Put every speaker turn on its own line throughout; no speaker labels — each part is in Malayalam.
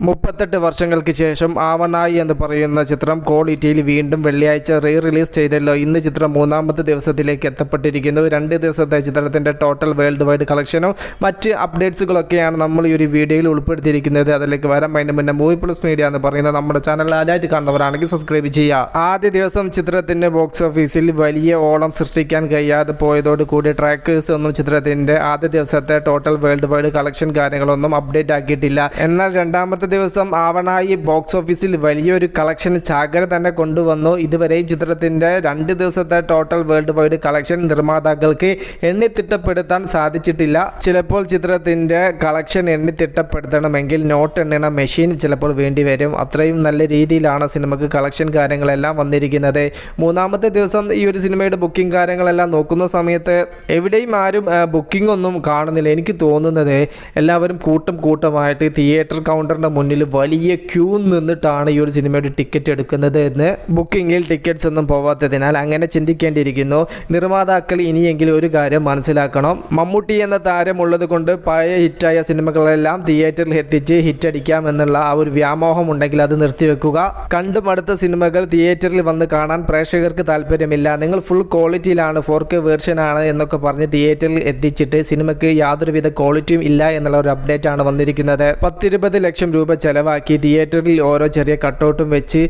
38 വർഷങ്ങൾക്ക് ശേഷം ആവണായി എന്ന് പറയുന്ന ചിത്രം ക്വാളിറ്റിയിൽ വീണ്ടും വെള്ളിയാഴ്ച റിലീസ് ചെയ്തല്ലോ. ഇന്ന് ചിത്രം മൂന്നാമത്തെ ദിവസത്തിലേക്ക് എത്തപ്പെട്ടിരിക്കുന്നു. 2 ദിവസത്തെ ചിത്രത്തിൻ്റെ ടോട്ടൽ വേൾഡ് വൈഡ് കളക്ഷനും മറ്റ് അപ്ഡേറ്റ്സുകളൊക്കെയാണ് നമ്മൾ ഈ ഒരു വീഡിയോയിൽ ഉൾപ്പെടുത്തിയിരിക്കുന്നത്. അതിലേക്ക് വരാൻ അതിന് മുന്നേ മൂവി പ്ലസ് മീഡിയ എന്ന് പറയുന്ന നമ്മുടെ ചാനൽ ആദ്യമായിട്ട് കാണുന്നവരാണെങ്കിൽ സബ്സ്ക്രൈബ് ചെയ്യുക. ആദ്യ ദിവസം ചിത്രത്തിൻ്റെ ബോക്സ് ഓഫീസിൽ വലിയ ഓളം സൃഷ്ടിക്കാൻ കഴിയാതെ പോയതോടുകൂടി ട്രാക്കേഴ്സ് ഒന്നും ചിത്രത്തിൻ്റെ ആദ്യ ദിവസത്തെ ടോട്ടൽ വേൾഡ് വൈഡ് കളക്ഷൻ കാര്യങ്ങളൊന്നും അപ്ഡേറ്റ് ആക്കിയിട്ടില്ല. എന്നാൽ രണ്ടാമത്തെ ദിവസം ആവണായി ബോക്സ് ഓഫീസിൽ വലിയൊരു കളക്ഷൻ ചാകര തന്നെ കൊണ്ടുവന്നു. ഇതുവരെയും ചിത്രത്തിന്റെ 2 ദിവസത്തെ ടോട്ടൽ വേൾഡ് വൈഡ് കളക്ഷൻ നിർമ്മാതാക്കൾക്ക് എണ്ണിത്തിട്ടപ്പെടുത്താൻ സാധിച്ചിട്ടില്ല. ചിലപ്പോൾ ചിത്രത്തിന്റെ കളക്ഷൻ എണ്ണിത്തിട്ടപ്പെടുത്തണമെങ്കിൽ നോട്ട് എണ്ണണ മെഷീൻ ചിലപ്പോൾ വേണ്ടിവരും. അത്രയും നല്ല രീതിയിലാണ് സിനിമക്ക് കളക്ഷൻ കാര്യങ്ങളെല്ലാം വന്നിരിക്കുന്നത്. മൂന്നാമത്തെ ദിവസം ഈ ഒരു സിനിമയുടെ ബുക്കിംഗ് കാര്യങ്ങളെല്ലാം നോക്കുന്ന സമയത്ത് എവിടെയും ആരും ബുക്കിംഗ് ഒന്നും കാണുന്നില്ല. എനിക്ക് തോന്നുന്നത് എല്ലാവരും കൂട്ടമായിട്ട് തിയേറ്റർ കൗണ്ടറിന്റെ മുന്നിൽ വലിയ ക്യൂ നിന്നിട്ടാണ് ഈ ഒരു സിനിമയുടെ ടിക്കറ്റ് എടുക്കുന്നത് എന്ന് ബുക്കിങ്ങിൽ ടിക്കറ്റ്സ് ഒന്നും പോവാത്തതിനാൽ അങ്ങനെ ചിന്തിക്കേണ്ടിയിരിക്കുന്നു. നിർമ്മാതാക്കൾ ഇനിയെങ്കിലും ഒരു കാര്യം മനസ്സിലാക്കണം. മമ്മൂട്ടി എന്ന താരമുള്ളത് കൊണ്ട് പഴയ ഹിറ്റായ സിനിമകളെല്ലാം തിയേറ്ററിൽ എത്തിച്ച് ഹിറ്റടിക്കാം എന്നുള്ള ആ ഒരു വ്യാമോഹം ഉണ്ടെങ്കിൽ അത് നിർത്തിവെക്കുക. കണ്ടുമടുത്ത സിനിമകൾ തിയേറ്ററിൽ വന്ന് കാണാൻ പ്രേക്ഷകർക്ക് താല്പര്യമില്ല. നിങ്ങൾ ഫുൾ ക്വാളിറ്റിയിലാണ് 4K വേർഷൻ ആണ് എന്നൊക്കെ പറഞ്ഞ് തിയേറ്ററിൽ എത്തിച്ചിട്ട് സിനിമയ്ക്ക് യാതൊരുവിധ ക്വാളിറ്റിയും ഇല്ല എന്നുള്ള ഒരു അപ്ഡേറ്റ് ആണ് വന്നിരിക്കുന്നത്. 10-20 ലക്ഷം രൂപ ചെലവാക്കി തിയേറ്ററിൽ ഓരോ ചെറിയ കട്ടൗട്ടും വെച്ച്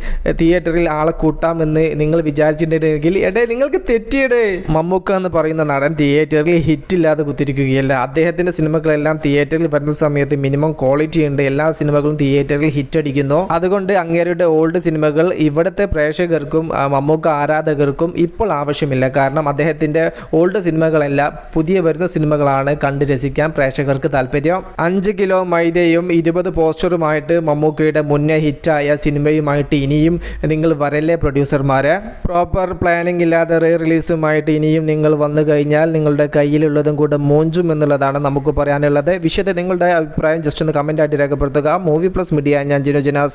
തിയേറ്ററിൽ ആളെ കൂട്ടാമെന്ന് നിങ്ങൾ വിചാരിച്ചിട്ടുണ്ടെങ്കിൽ നിങ്ങൾക്ക് തെറ്റിയടേ. മമ്മൂക്ക എന്ന് പറയുന്ന നടൻ തിയേറ്ററിൽ ഹിറ്റില്ലാതെ കുത്തിരിക്കുകയല്ല. അദ്ദേഹത്തിന്റെ സിനിമകളെല്ലാം തിയേറ്ററിൽ വരുന്ന സമയത്ത് മിനിമം ക്വാളിറ്റി ഉണ്ട്. എല്ലാ സിനിമകളും തിയേറ്ററിൽ ഹിറ്റ് അടിക്കുന്നു. അതുകൊണ്ട് അങ്ങേരുടെ ഓൾഡ് സിനിമകൾ ഇവിടുത്തെ പ്രേക്ഷകർക്കും മമ്മൂക്ക ആരാധകർക്കും ഇപ്പോൾ ആവശ്യമില്ല. കാരണം അദ്ദേഹത്തിന്റെ ഓൾഡ് സിനിമകളെല്ലാം പുതിയ വരുന്ന സിനിമകളാണ് കണ്ട് രസിക്കാൻ പ്രേക്ഷകർക്ക് താല്പര്യം. 5 കിലോ മൈദയും 20 പോസ്റ്ററുമായിട്ട് മമ്മൂക്കയുടെ മുന്നേ ഹിറ്റായ സിനിമയുമായിട്ട് ഇനിയും നിങ്ങൾ വരല്ലേ പ്രൊഡ്യൂസർമാരെ. പ്രോപ്പർ പ്ലാനിങ് ഇല്ലാതെ റിലീസുമായിട്ട് ഇനിയും നിങ്ങൾ വന്നു കഴിഞ്ഞാൽ നിങ്ങളുടെ കയ്യിലുള്ളതും കൂടെ മോഞ്ചും എന്നുള്ളതാണ് നമുക്ക് പറയാനുള്ളത്. വിഷയത്തെ നിങ്ങളുടെ അഭിപ്രായം ജസ്റ്റ് ഒന്ന് കമൻ്റ് ആയിട്ട് രേഖപ്പെടുത്തുക. മൂവി പ്ലസ് മീഡിയ, ഞാൻ ജിനു ജനാസ്.